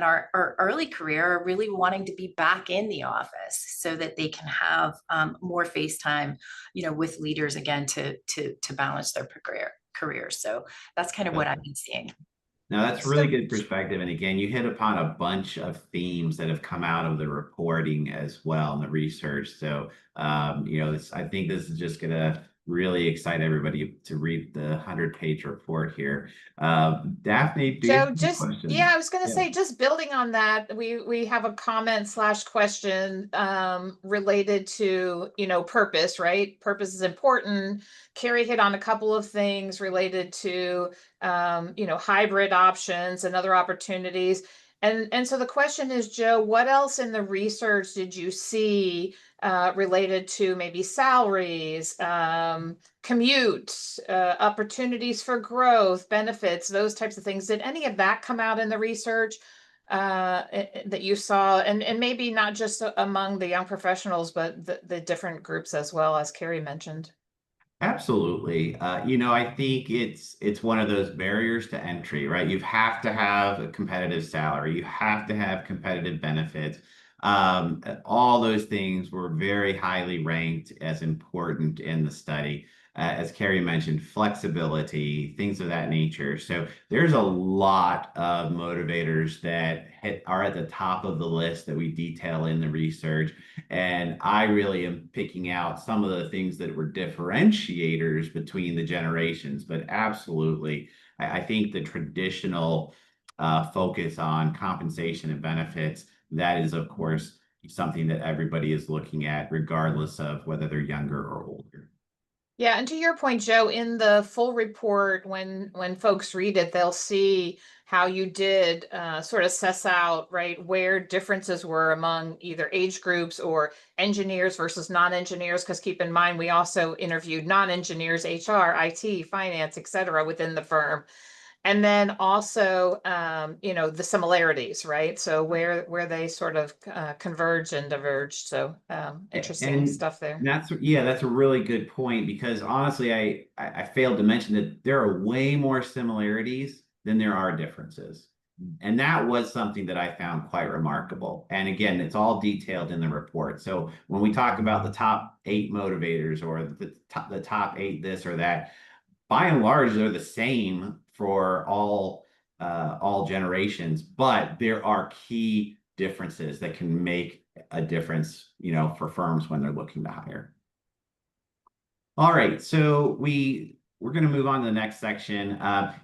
our early career are really wanting to be back in the office so that they can have more face time, with leaders again to balance their career. So that's kind of what I've been seeing. Now, that's So- really good perspective. And again, you hit upon a bunch of themes that have come out of the reporting as well and the research. So, I think this is just going to really excite everybody to read the 100-page report here. Daphne, do you have any questions? Yeah, I was going to Yeah. say, just building on that, we have a comment / question related to, purpose, right? Purpose is important. Carrie hit on a couple of things related to, hybrid options and other opportunities. And so the question is, Joe, what else in the research did you see related to maybe salaries, commute, opportunities for growth, benefits, those types of things? Did any of that come out in the research that you saw? And maybe not just among the young professionals, but the different groups as well, as Carrie mentioned. Absolutely. I think it's one of those barriers to entry, right? You have to have a competitive salary. You have to have competitive benefits. All those things were very highly ranked as important in the study. As Carrie mentioned, flexibility, things of that nature. So there's a lot of motivators that are at the top of the list that we detail in the research. And I really am picking out some of the things that were differentiators between the generations. But absolutely, I think the traditional focus on compensation and benefits, that is, of course, something that everybody is looking at, regardless of whether they're younger or older. Yeah, and to your point, Joe, in the full report, when folks read it, they'll see how you did sort of suss out, right, where differences were among either age groups or engineers versus non-engineers. Because keep in mind, we also interviewed non-engineers, HR, IT, finance, et cetera, within the firm. And then also, the similarities, right? So where they sort of converge and diverge. So interesting And stuff there. that's a really good point, because honestly, I failed to mention that there are way more similarities than there are differences. And that was something that I found quite remarkable. And again, it's all detailed in the report. So when we talk about the top 8 motivators or the top 8 this or that, by and large, they're the same for all generations, but there are key differences that can make a difference, for firms when they're looking to hire. All right, so we're going to move on to the next section.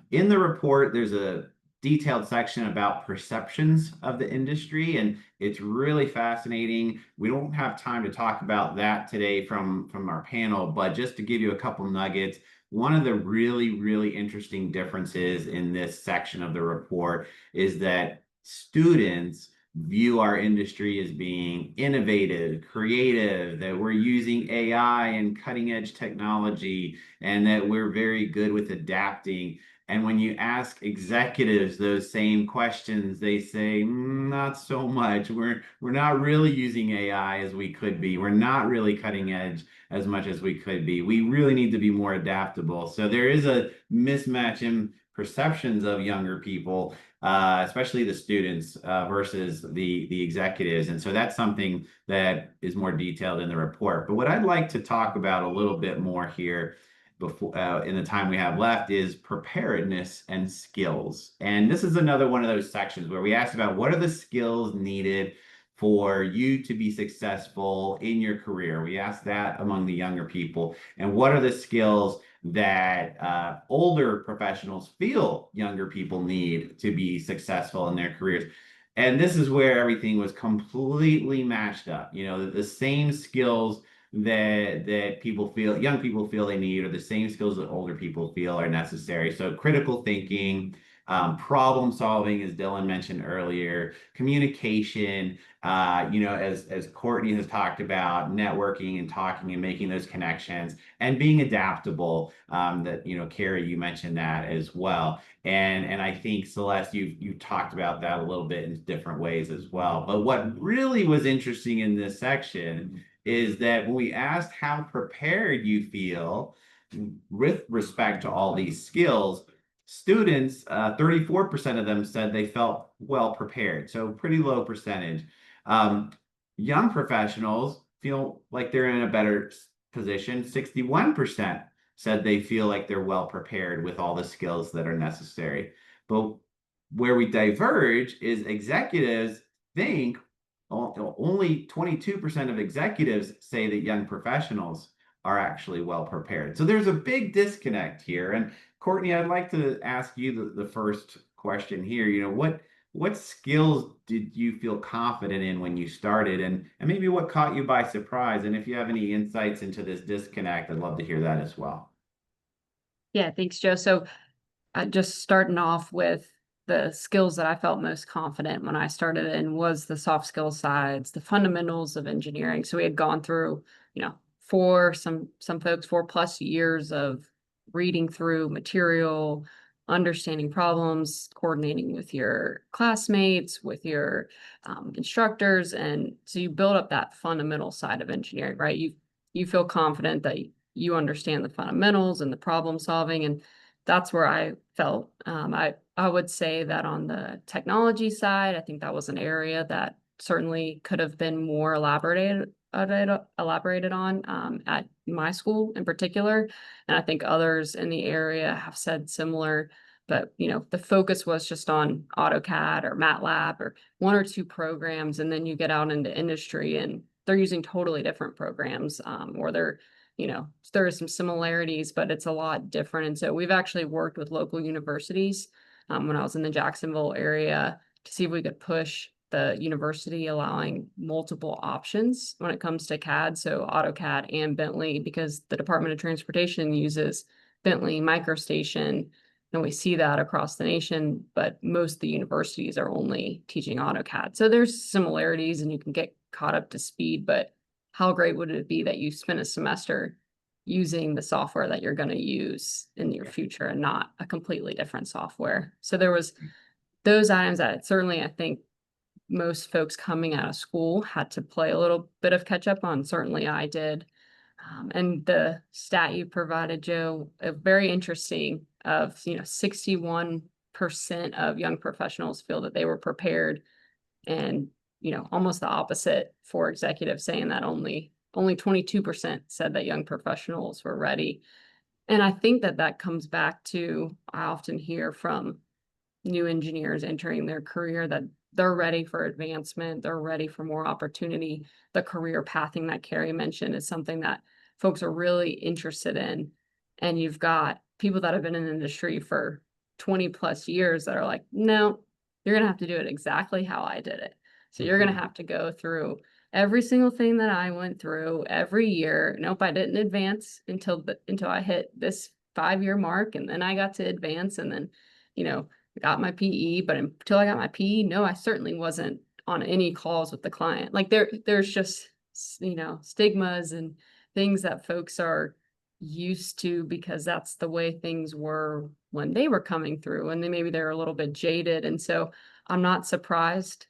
In the report, there's a detailed section about perceptions of the industry, and it's really fascinating. We don't have time to talk about that today from our panel, but just to give you a couple nuggets, one of the really, really interesting differences in this section of the report is that students view our industry as being innovative, creative, that we're using AI and cutting edge technology, and that we're very good with adapting. And when you ask executives those same questions, they say, not so much. We're not really using AI as we could be. We're not really cutting edge as much as we could be. We really need to be more adaptable. So there is a mismatch in perceptions of younger people, especially the students versus the executives. And so that's something that is more detailed in the report. But what I'd like to talk about a little bit more here before in the time we have left is preparedness and skills. And this is another one of those sections where we asked about what are the skills needed for you to be successful in your career. We asked that among the younger people. And what are the skills that older professionals feel younger people need to be successful in their careers? And this is where everything was completely matched up. The same skills that young people feel they need, or the same skills that older people feel are necessary. So critical thinking, problem solving, as Dylan mentioned earlier, communication, as Courtney has talked about, networking and talking and making those connections, and being adaptable. That, Carrie, you mentioned that as well. And I think, Celeste, you talked about that a little bit in different ways as well. But what really was interesting in this section is that when we asked how prepared you feel with respect to all these skills, students, 34% of them said they felt well prepared. So pretty low percentage. Um, Young professionals feel like they're in a better position. 61% said they feel like they're well prepared with all the skills that are necessary. But where we diverge is executives think only 22% of executives say that young professionals are actually well prepared. So there's a big disconnect here. And Courtney, I'd like to ask you the first question here. What skills did you feel confident in when you started, and maybe what caught you by surprise? And if you have any insights into this disconnect, I'd love to hear that as well. Yeah, thanks, Joe. So just starting off with the skills that I felt most confident when I started in was the soft skills sides, the fundamentals of engineering. So we had gone through, for some folks, 4+ years of reading through material, understanding problems, coordinating with your classmates, with your instructors. And so you build up that fundamental side of engineering, right? You feel confident that you understand the fundamentals and the problem solving, and that's where I felt. I would say that on the technology side, I think that was an area that certainly could have been more elaborated on at my school in particular. And I think others in the area have said similar, but the focus was just on AutoCAD or MATLAB or one or two programs. And then you get out into industry and they're using totally different programs, or there are some similarities, but it's a lot different. And so we've actually worked with local universities when I was in the Jacksonville area to see if we could push the university allowing multiple options when it comes to CAD, so AutoCAD and Bentley, because the Department of Transportation uses Bentley MicroStation, and we see that across the nation, but most of the universities are only teaching AutoCAD. So there's similarities and you can get caught up to speed, but how great would it be that you spend a semester using the software that you're going to use in your future and not a completely different software? So there was those items that certainly I think most folks coming out of school had to play a little bit of catch up on. Certainly I did. And the stat you provided, Joe, very interesting, of 61% of young professionals feel that they were prepared, and almost the opposite for executives, saying that only 22% said that young professionals were ready. And I think that comes back to, I often hear from new engineers entering their career that they're ready for advancement, they're ready for more opportunity. The career pathing that Carrie mentioned is something that folks are really interested in. And you've got people that have been in the industry for 20+ years that are like, no, you're going to have to do it exactly how I did it. So you're going to have to go through every single thing that I went through every year. Nope, I didn't advance until I hit this 5-year mark, and then I got to advance, and then, I got my PE. But until I got my PE, no, I certainly wasn't on any calls with the client. Like there's just, stigmas and things that folks are used to because that's the way things were when they were coming through, and then maybe they're a little bit jaded. And so I'm not surprised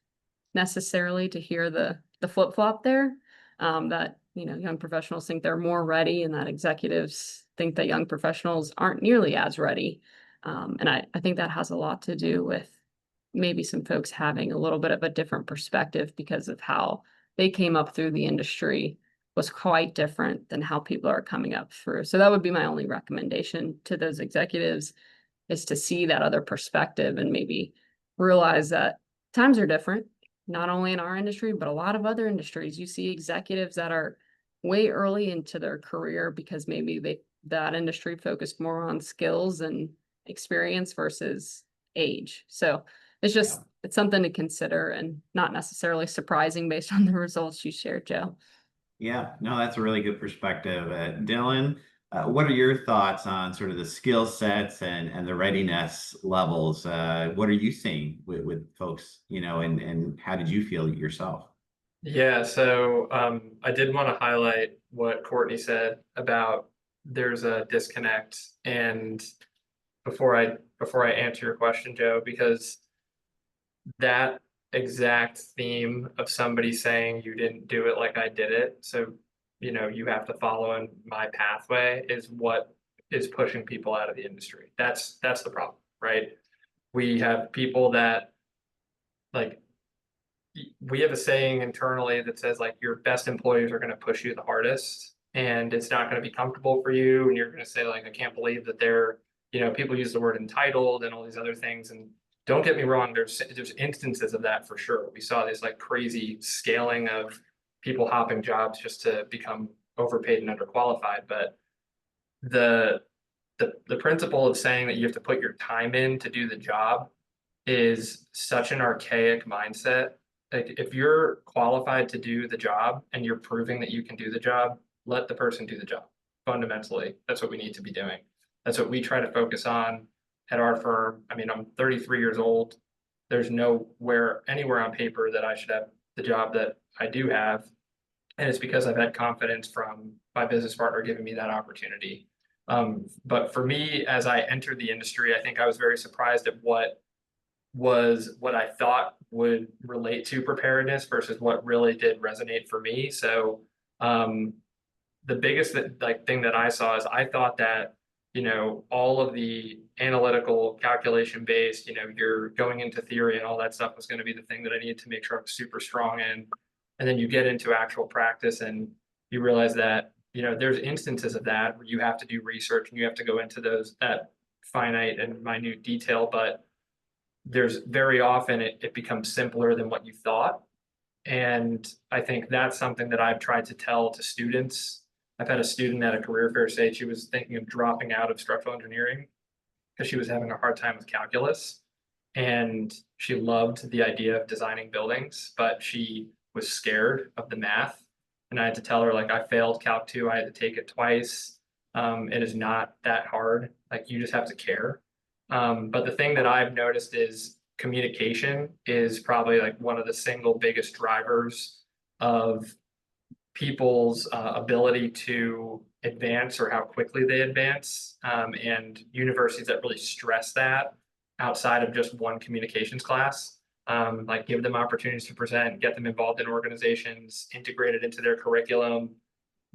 necessarily to hear the flip-flop there, that young professionals think they're more ready and that executives think that young professionals aren't nearly as ready. And I think that has a lot to do with maybe some folks having a little bit of a different perspective because of how they came up through the industry was quite different than how people are coming up through. So that would be my only recommendation to those executives, is to see that other perspective and maybe realize that times are different, not only in our industry, but a lot of other industries. You see executives that are way early into their career because maybe that industry focused more on skills and experience versus age. So it's something to consider and not necessarily surprising based on the results you shared, Joe. Yeah, no, that's a really good perspective. Dylan, what are your thoughts on sort of the skill sets and the readiness levels? What are you seeing with folks, and how did you feel yourself? Yeah, so I did want to highlight what Courtney said about there's a disconnect, and before I answer your question, Joe, because that exact theme of somebody saying you didn't do it like I did it, so you have to follow in my pathway is what is pushing people out of the industry. That's the problem, right? We have people that like we have a saying internally that says like your best employees are going to push you the hardest and it's not going to be comfortable for you and you're going to say like I can't believe that they're people use the word entitled and all these other things and don't get me wrong there's instances of that for sure. We saw this like crazy scaling of people hopping jobs just to become overpaid and underqualified, but the the principle of saying that you have to put your time in to do the job is such an archaic mindset. Like if you're qualified to do the job and you're proving that you can do the job, let the person do the job. Fundamentally, that's what we need to be doing. That's what we try to focus on at our firm. I mean, I'm 33 years old. There's anywhere on paper that I should have the job that I do have. And it's because I've had confidence from my business partner giving me that opportunity. But for me, as I entered the industry, I think I was very surprised at what I thought would relate to preparedness versus what really did resonate for me. So the biggest thing that I saw is I thought that all of the analytical calculation based you're going into theory and all that stuff was going to be the thing that I needed to make sure I was super strong in. And then you get into actual practice and you realize that there's instances of that where you have to do research and you have to go into that finite and minute detail, but there's very often it becomes simpler than what you thought. And I think that's something that I've tried to tell to students. I've had a student at a career fair say she was thinking of dropping out of structural engineering because she was having a hard time with calculus. And she loved the idea of designing buildings, but she was scared of the math. And I had to tell her, like, I failed Calc 2, I had to take it twice. It is not that hard. Like, you just have to care. But the thing that I've noticed is communication is probably like one of the single biggest drivers of people's ability to advance or how quickly they advance. And universities that really stress that outside of just one communications class, like give them opportunities to present, get them involved in organizations, integrate it into their curriculum.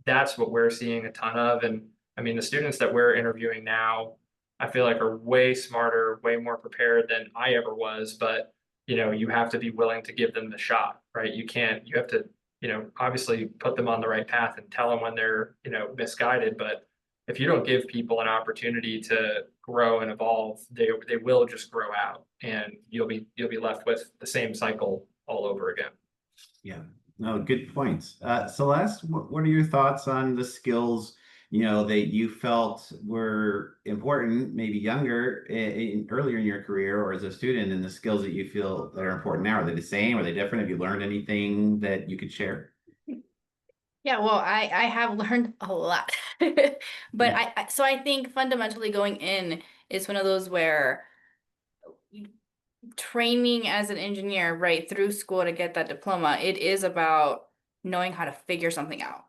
That's what we're seeing a ton of. And I mean, the students that we're interviewing now, I feel like are way smarter, way more prepared than I ever was. But you have to be willing to give them the shot, right? You have to, obviously put them on the right path and tell them when they're, misguided. But if you don't give people an opportunity to grow and evolve, they will just grow out and you'll be left with the same cycle all over again. Yeah, no, good points. Celeste, what are your thoughts on the skills, that you felt were important, maybe younger, earlier in your career or as a student, and the skills that you feel that are important now? Are they the same? Are they different? Have you learned anything that you could share? Yeah, well, I have learned a lot. But Yeah. I think fundamentally going in is one of those where training as an engineer, right, through school to get that diploma, it is about knowing how to figure something out,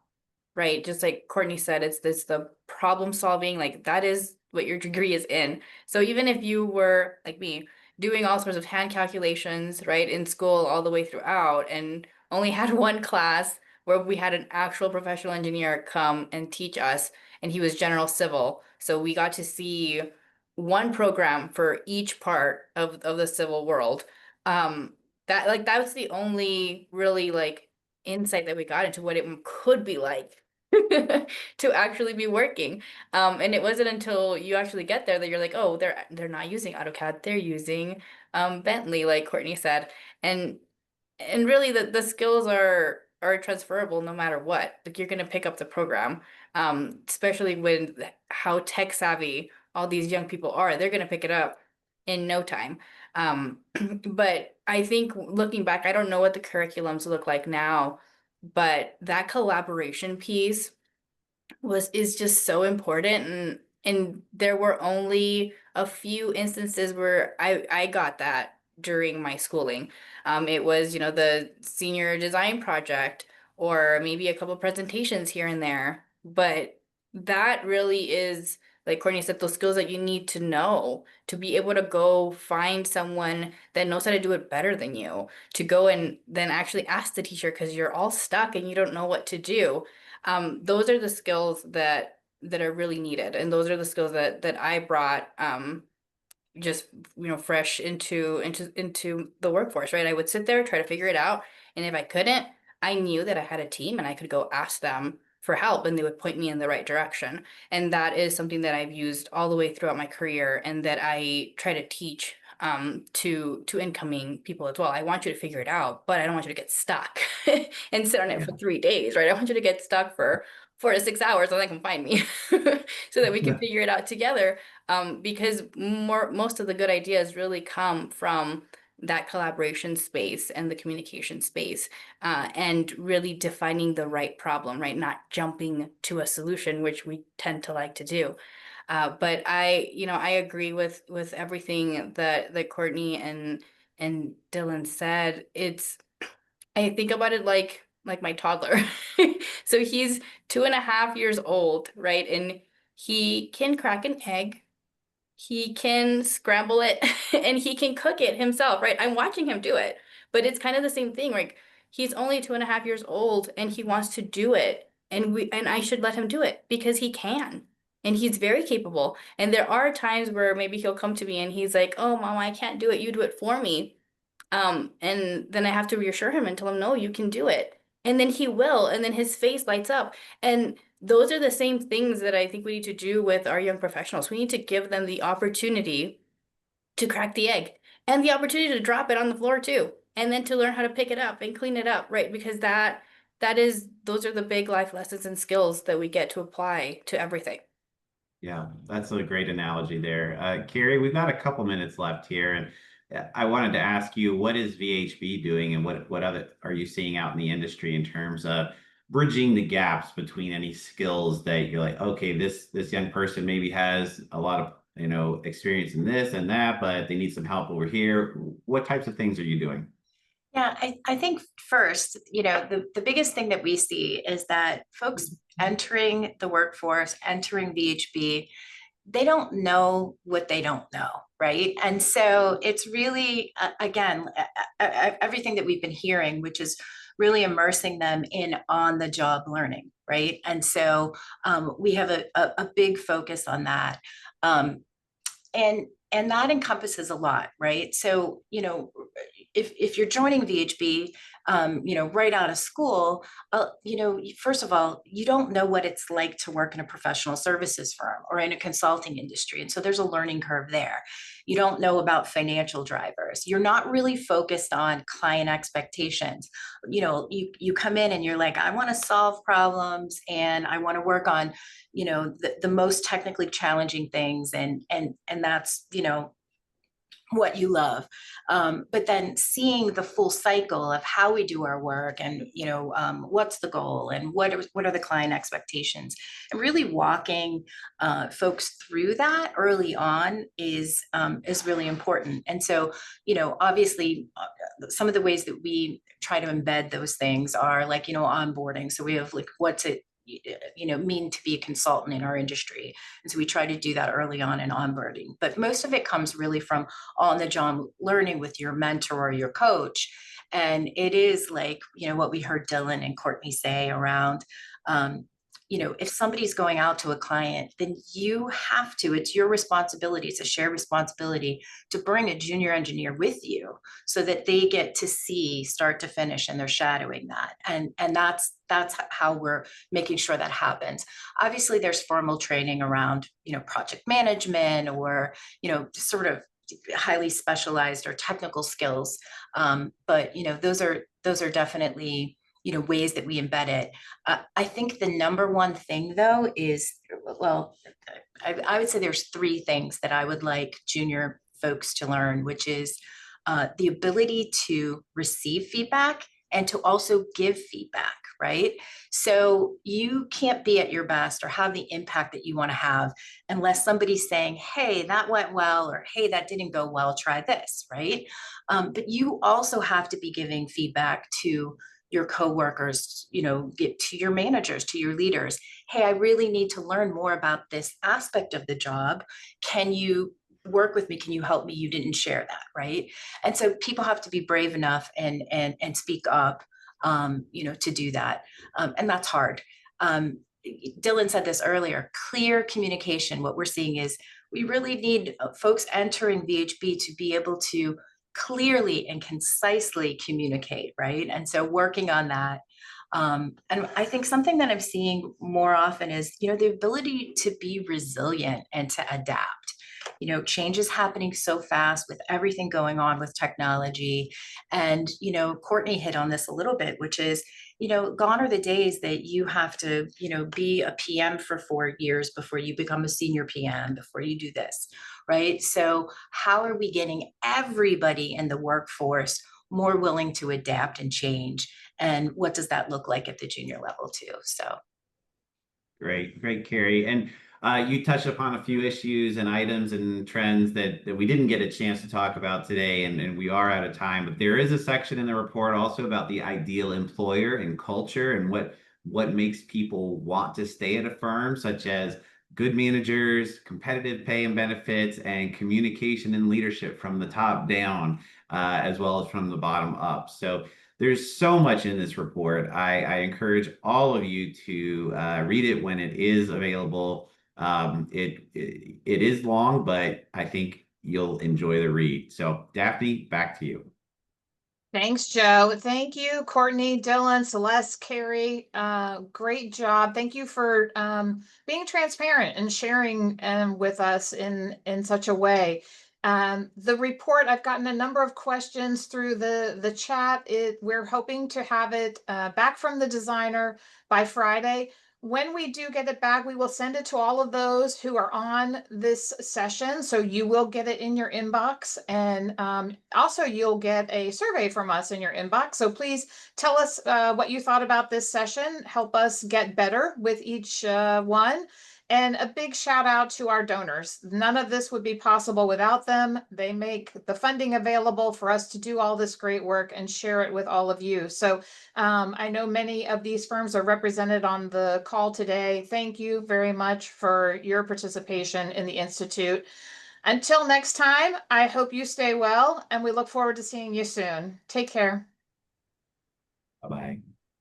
right? Just like Courtney said, it's the problem solving, like that is what your degree is in. So even if you were like me, doing all sorts of hand calculations, right, in school all the way throughout, and only had one class where we had an actual professional engineer come and teach us, and he was general civil. So we got to see one program for each part of the civil world. That was the only really like insight that we got into what it could be like to actually be working. And it wasn't until you actually get there that you're like, oh, they're not using AutoCAD, they're using Bentley, like Courtney said. And really the skills are transferable no matter what. Like you're gonna pick up the program. Especially with how tech savvy all these young people are, they're gonna pick it up in no time. But I think looking back, I don't know what the curriculums look like now but that collaboration piece is just so important. And there were only a few instances where I got that during my schooling. It was, you know, the senior design project or maybe a couple presentations here and there. But that really is, like Courtney said, those skills that you need to know to be able to go find someone that knows how to do it better than you, to go and then actually ask the teacher because you're all stuck and you don't know what to do. Those are the skills that are really needed, and those are the skills that I brought just, you know, fresh into the workforce, right? I would sit there, try to figure it out, and if I couldn't, I knew that I had a team and I could go ask them for help and they would point me in the right direction. And that is something that I've used all the way throughout my career and that I try to teach to incoming people as well. I want you to figure it out, but I don't want you to get stuck and sit on it for 3 days, right? I want you to get stuck for 4 to 6 hours and then come find me so that we can figure it out together. Because most of the good ideas really come from that collaboration space and the communication space, and really defining the right problem, right? Not jumping to a solution, which we tend to like to do. But I agree with everything that Courtney and Dylan said. I think about it like my toddler. So he's 2.5 years old, right? And he can crack an egg, he can scramble it, and he can cook it himself, right? I'm watching him do it, but it's kind of the same thing. Like he's only 2.5 years old and he wants to do it. And I should let him do it because he can. And he's very capable. And there are times where maybe he'll come to me and he's like, "Oh, Mama, I can't do it. You do it for me." And then I have to reassure him and tell him, "No, you can do it." And then he will, and then his face lights up. And those are the same things that I think we need to do with our young professionals. We need to give them the opportunity to crack the egg and the opportunity to drop it on the floor too, and then to learn how to pick it up and clean it up, right? Because those are the big life lessons and skills that we get to apply to everything. Yeah, that's a great analogy there. Carrie, we've got a couple minutes left here, and I wanted to ask you, what is VHB doing, and what other are you seeing out in the industry in terms of bridging the gaps between any skills that you're like, okay, this young person maybe has a lot of experience in this and that, but they need some help over here. What types of things are you doing? Yeah, I think first, the biggest thing that we see is that folks entering the workforce, entering VHB, they don't know what they don't know, right? And so it's really, again, everything that we've been hearing, which is really immersing them in on-the-job learning, right? And so we have a big focus on that. And that encompasses a lot, right? So, if you're joining VHB, right out of school, first of all, you don't know what it's like to work in a professional services firm or in a consulting industry. And so there's a learning curve there. You don't know about financial drivers. You're not really focused on client expectations. You come in and you're like, I want to solve problems and I want to work on, the most technically challenging things. And that's, what you love. But then seeing the full cycle of how we do our work and, what's the goal and what are the client expectations, and really walking folks through that early on is really important. And so, obviously some of the ways that we try to embed those things are like, onboarding. So we have like, what's it mean to be a consultant in our industry. And so we try to do that early on in onboarding. But most of it comes really from on the job learning with your mentor or your coach. And it is like, what we heard Dylan and Courtney say around, if somebody's going out to a client, then it's your responsibility, it's a shared responsibility to bring a junior engineer with you so that they get to see start to finish and they're shadowing that. And that's how we're making sure that happens. Obviously there's formal training around, project management or, sort of highly specialized or technical skills. But, those are definitely, ways that we embed it. I think the number one thing though is, well, I would say there's 3 things that I would like junior folks to learn, which is the ability to receive feedback and to also give feedback, right? So you can't be at your best or have the impact that you want to have unless somebody's saying, hey, that went well, or hey, that didn't go well, try this, right? But you also have to be giving feedback to your coworkers, get to your managers, to your leaders. Hey, I really need to learn more about this aspect of the job. Can you work with me? Can you help me? You didn't share that, right? And so people have to be brave enough and speak up, to do that, and that's hard. Dylan said this earlier, clear communication. What we're seeing is we really need folks entering VHB to be able to clearly and concisely communicate, right? And so working on that. And I think something that I'm seeing more often is, the ability to be resilient and to adapt. Change is happening so fast with everything going on with technology. And, Courtney hit on this a little bit, which is, gone are the days that you have to, be a PM for 4 years before you become a senior PM, before you do this, right? So how are we getting everybody in the workforce more willing to adapt and change? And what does that look like at the junior level too? So. Great, Carrie. And you touched upon a few issues and items and trends that we didn't get a chance to talk about today, and we are out of time. But there is a section in the report also about the ideal employer and culture and what makes people want to stay at a firm, such as good managers, competitive pay and benefits, and communication and leadership from the top down, as well as from the bottom up. So there's so much in this report. I encourage all of you to read it when it is available. It is long, but I think you'll enjoy the read. So Daphne, back to you. Thanks, Joe. Thank you, Courtney, Dylan, Celeste, Carrie. Great job. Thank you for being transparent and sharing with us in such a way. The report, I've gotten a number of questions through the chat. We're hoping to have it back from the designer by Friday. When we do get it back, we will send it to all of those who are on this session. So you will get it in your inbox. And also you'll get a survey from us in your inbox. So please tell us what you thought about this session. Help us get better with each one. And a big shout out to our donors. None of this would be possible without them. They make the funding available for us to do all this great work and share it with all of you. So I know many of these firms are represented on the call today. Thank you very much for your participation in the Institute. Until next time, I hope you stay well, and we look forward to seeing you soon. Take care. Bye-bye.